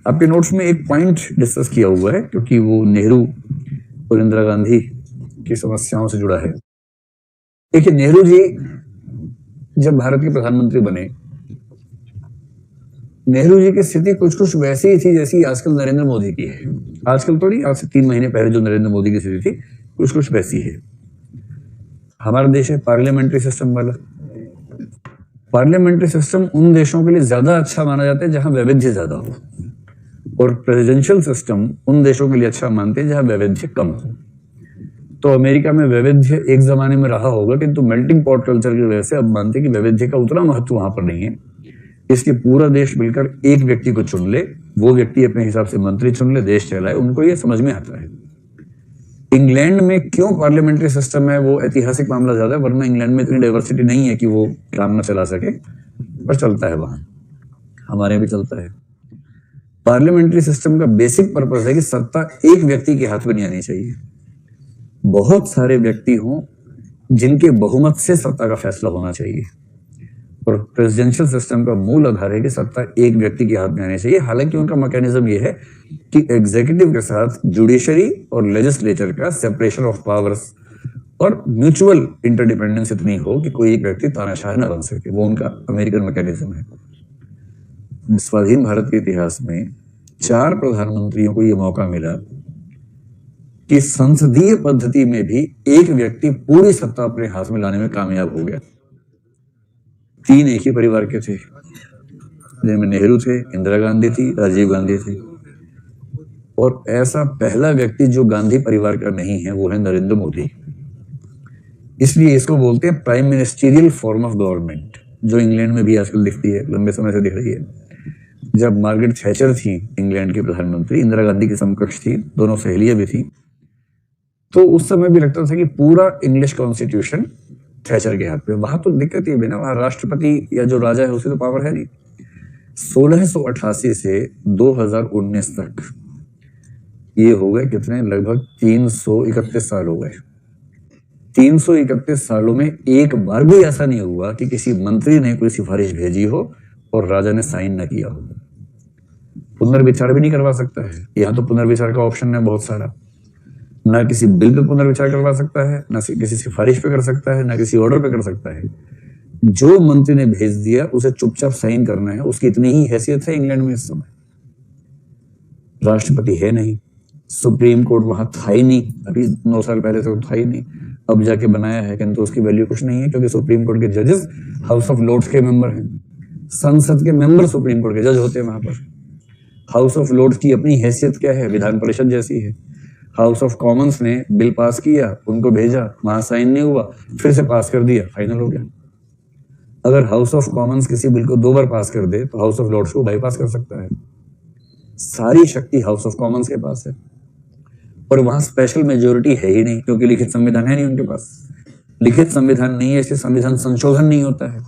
आपके नोट्स में एक पॉइंट डिस्कस किया हुआ है क्योंकि वो नेहरू और इंदिरा गांधी की समस्याओं से जुड़ा है। देखिए, नेहरू जी जब भारत के प्रधानमंत्री बने, नेहरू जी की स्थिति कुछ कुछ वैसी ही थी जैसी आजकल नरेंद्र मोदी की है। आजकल तो नहीं, आज से 3 महीने पहले जो नरेंद्र मोदी की स्थिति थी कुछ कुछ वैसी है। हमारा देश है पार्लियामेंट्री सिस्टम वाला। पार्लियामेंट्री सिस्टम उन देशों के लिए ज्यादा अच्छा माना जाता है जहां वैविध्य ज्यादा हो, और प्रेसिडेंशियल सिस्टम उन देशों के लिए अच्छा मानते हैं जहां वैविध्य कम हो। तो अमेरिका में वैविध्य एक जमाने में रहा होगा, किंतु मेल्टिंग पॉट कल्चर की वजह से अब मानते हैं कि वैविध्य का उतना महत्व वहां पर नहीं है, इसलिए पूरा देश मिलकर एक व्यक्ति को चुन ले, वो व्यक्ति अपने हिसाब से मंत्री चुन ले, देश चलाए, उनको ये समझ में आता है। इंग्लैंड में क्यों पार्लियामेंट्री सिस्टम है वो ऐतिहासिक मामला ज्यादा है, वरना इंग्लैंड में इतनी डाइवर्सिटी नहीं है कि वो काम ना चला सके, पर चलता है वहां, हमारे भी चलता है। पार्लियामेंट्री सिस्टम का बेसिक पर्पस है कि सत्ता एक व्यक्ति के हाथ में नहीं आनी चाहिए, बहुत सारे व्यक्ति हों जिनके बहुमत से सत्ता का फैसला होना चाहिए। और प्रेसिडेंशियल सिस्टम का मूल आधार है कि सत्ता एक व्यक्ति के हाथ में आनी चाहिए। हालांकि उनका मैकेनिज्म ये है कि एग्जीक्यूटिव के साथ जुडिशरी और लेजिस्लेचर का सेपरेशन ऑफ पावर्स और म्यूचुअल इंटरडिपेंडेंस इतनी हो कि कोई एक व्यक्ति तानाशाह न बन सके, वो उनका अमेरिकन मैकेनिज्म है। स्वाधीन भारत के इतिहास में 4 प्रधानमंत्रियों को यह मौका मिला कि संसदीय पद्धति में भी एक व्यक्ति पूरी सत्ता अपने हाथ में लाने में कामयाब हो गया। 3 एक ही परिवार के थे, जिनमें नेहरू थे, इंदिरा गांधी थी, राजीव गांधी थी, और ऐसा पहला व्यक्ति जो गांधी परिवार का नहीं है वो है नरेंद्र मोदी। इसलिए इसको बोलते हैं prime ministerial form of government, जो इंग्लैंड में भी आजकल दिखती है, लंबे समय से दिख रही है। जब मार्गरेट थैचर थी इंग्लैंड की प्रधानमंत्री, इंदिरा गांधी की समकक्ष थी, दोनों सहेलियां भी थी, तो उस समय भी लगता था कि पूरा इंग्लिश कॉन्स्टिट्यूशन थैचर के हाथ पे। वहां तो दिक्कत ये भी ना, वहां राष्ट्रपति या जो राजा है उसे तो पावर है नहीं। 1688 से 2019 तक ये हो गए कितने, लगभग 331 साल हो गए। 331 सालों में एक बार भी ऐसा नहीं हुआ कि किसी मंत्री ने कोई सिफारिश भेजी हो और राजा ने साइन ना किया हो। पुनर्विचार भी नहीं करवा सकता है, यहाँ तो पुनर्विचार का ऑप्शन है बहुत सारा। ना किसी बिल पे पुनर्विचार करवा सकता है, ना किसी सिफारिश पे कर सकता है, ना किसी ऑर्डर पे कर सकता है। जो मंत्री ने भेज दिया उसे चुपचाप साइन करना है, उसकी इतनी ही हैसियत है इंग्लैंड में इस समय। राष्ट्रपति है नहीं, सुप्रीम कोर्ट वहां था ही नहीं, अभी 9 साल पहले तो था ही नहीं, अब जाके बनाया है, किंतु उसकी वैल्यू कुछ नहीं है क्योंकि सुप्रीम कोर्ट के जजेस हाउस ऑफ लॉर्ड्स के मेंबर हैं। संसद के मेंबर सुप्रीम कोर्ट के जज होते हैं वहां पर। हाउस ऑफ लॉर्ड्स की अपनी हैसियत क्या है, विधान परिषद जैसी है। हाउस ऑफ कॉमन्स ने बिल पास किया, उनको भेजा, वहां साइन नहीं हुआ, फिर से पास कर दिया, फाइनल हो गया। अगर हाउस ऑफ कॉमन्स किसी बिल को 2 बार पास कर दे तो हाउस ऑफ लॉर्ड्स को बाईपास कर सकता है। सारी शक्ति हाउस ऑफ कॉमन्स के पास है, और वहां स्पेशल मेजोरिटी है ही नहीं क्योंकि लिखित संविधान है नहीं उनके पास। लिखित संविधान नहीं है इसलिए संविधान संशोधन नहीं होता है।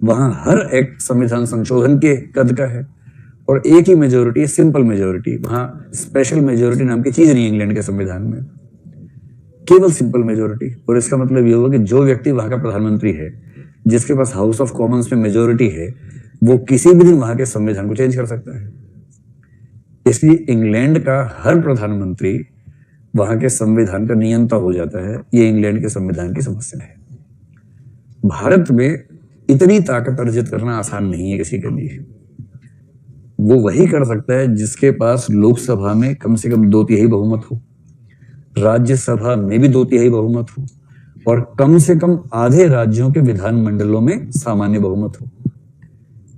वहां हर एक्ट संविधान संशोधन के कद का है, और एक ही मेजोरिटी, सिंपल मेजोरिटी। वहां स्पेशल मेजोरिटी नाम की चीज नहीं है इंग्लैंड के संविधान में, केवल सिंपल मेजोरिटी। और इसका मतलब ये हुआ कि जो व्यक्ति वहां का प्रधानमंत्री है, जिसके पास हाउस ऑफ कॉमन्स में मेजोरिटी है, वो किसी भी दिन वहां के संविधान को चेंज कर सकता है। इसलिए इंग्लैंड का हर प्रधानमंत्री वहां के संविधान का नियंता हो जाता है। ये इंग्लैंड के संविधान की समस्या है। भारत में इतनी ताकत अर्जित करना आसान नहीं है किसी के लिए। वो वही कर सकता है जिसके पास लोकसभा में कम से कम 2/3 बहुमत हो, राज्यसभा में भी 2/3 बहुमत हो, और कम से कम आधे राज्यों के विधानमंडलों में सामान्य बहुमत हो।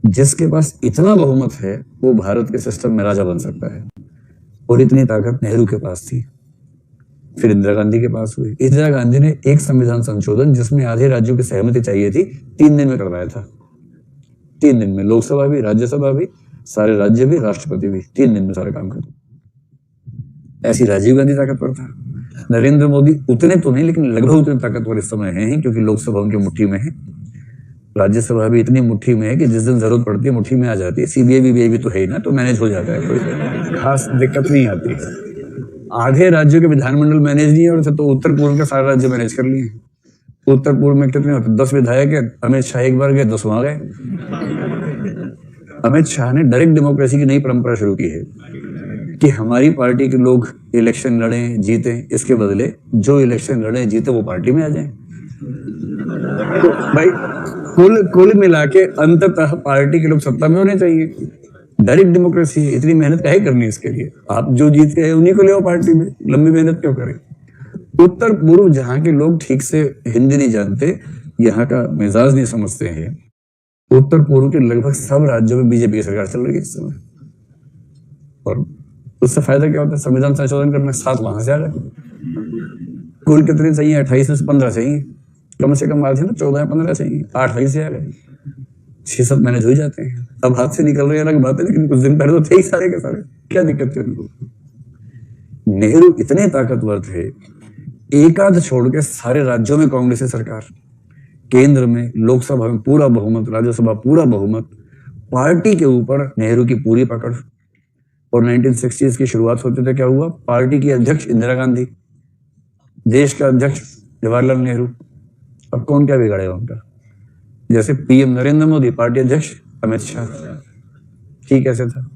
जिसके पास इतना बहुमत है वो भारत के सिस्टम में राजा बन सकता है, और इतनी ताकत नेहरू के पास थी। फिर इंदिरा गांधी के पास हुई। इंदिरा गांधी ने एक संविधान संशोधन जिसमें आधे राज्यों की सहमति चाहिए थी 3 दिन में करवाया था। 3 दिन में लोकसभा भी, राज्यसभा भी, सारे राज्य भी, राष्ट्रपति भी 3 दिन में सारा काम कर। ऐसी राजीव गांधी ताकतवर था। नरेंद्र मोदी उतने तो नहीं, लेकिन लगभग उतने ताकतवर इस समय हैं क्योंकि लोकसभा उनकी मुट्ठी में है, राज्यसभा भी इतनी मुट्ठी में है कि जिस दिन जरूरत पड़ती है मुट्ठी में आ जाती है। सीबीआई बीबीआई भी तो है ही ना, तो मैनेज हो जाता है, कोई खास दिक्कत नहीं आती। आधे राज्यों के विधानमंडल मैनेज नहीं हो रहे थे तो उत्तर पूर्व के सारे राज्य मैनेज कर लिए। उत्तर पूर्व में कितने होते, 10 विधायक है, अमित शाह एक बार गए, 10 वहां गए। अमित शाह ने डायरेक्ट डेमोक्रेसी की नई परंपरा शुरू की है कि हमारी पार्टी के लोग इलेक्शन लड़े जीते, इसके बदले जो इलेक्शन लड़े जीते वो पार्टी में आ जाएं। तो भाई कुल मिला के अंततः पार्टी के लोग सत्ता में होने चाहिए। डायरेक्ट डेमोक्रेसी है, इतनी मेहनत काहे करनी है इसके लिए? आप जो जीत गए उन्हीं को ले आओ पार्टी में, लंबी मेहनत क्यों करें? उत्तर पूर्व जहां के लोग ठीक से हिंदी नहीं जानते, यहाँ का मिजाज नहीं समझते हैं, उत्तर पूर्व के लगभग सब राज्यों में बीजेपी की सरकार चल रही है इस समय। और उससे फायदा क्या होता है? संविधान संशोधन करना, 7 वहां से आ गए। कुल कितने चाहिए? 28 में से 15 चाहिए, कम से कम बात है ना, 14 या 15 चाहिए, 8 वहीं से आ गए, 6-7 मैनेज हो जाते हैं। अब हाथ से निकल रहे हैं अलग बात है, लेकिन कुछ दिन पहले तो थे ही सारे के सारे, क्या दिक्कत थी उनको? नेहरू इतने ताकतवर थे, एक आध छोड़ के सारे राज्यों में कांग्रेस की सरकार, केंद्र में लोकसभा में पूरा बहुमत, राज्यसभा पूरा बहुमत, पार्टी के ऊपर नेहरू की पूरी पकड़। और 1960s की शुरुआत होते थे, क्या हुआ? पार्टी की अध्यक्ष इंदिरा गांधी, देश का अध्यक्ष जवाहरलाल नेहरू। अब कौन क्या बिगाड़ेगा उनका? जैसे पीएम नरेंद्र मोदी, पार्टी अध्यक्ष अमित शाह। ठीक ऐसे था।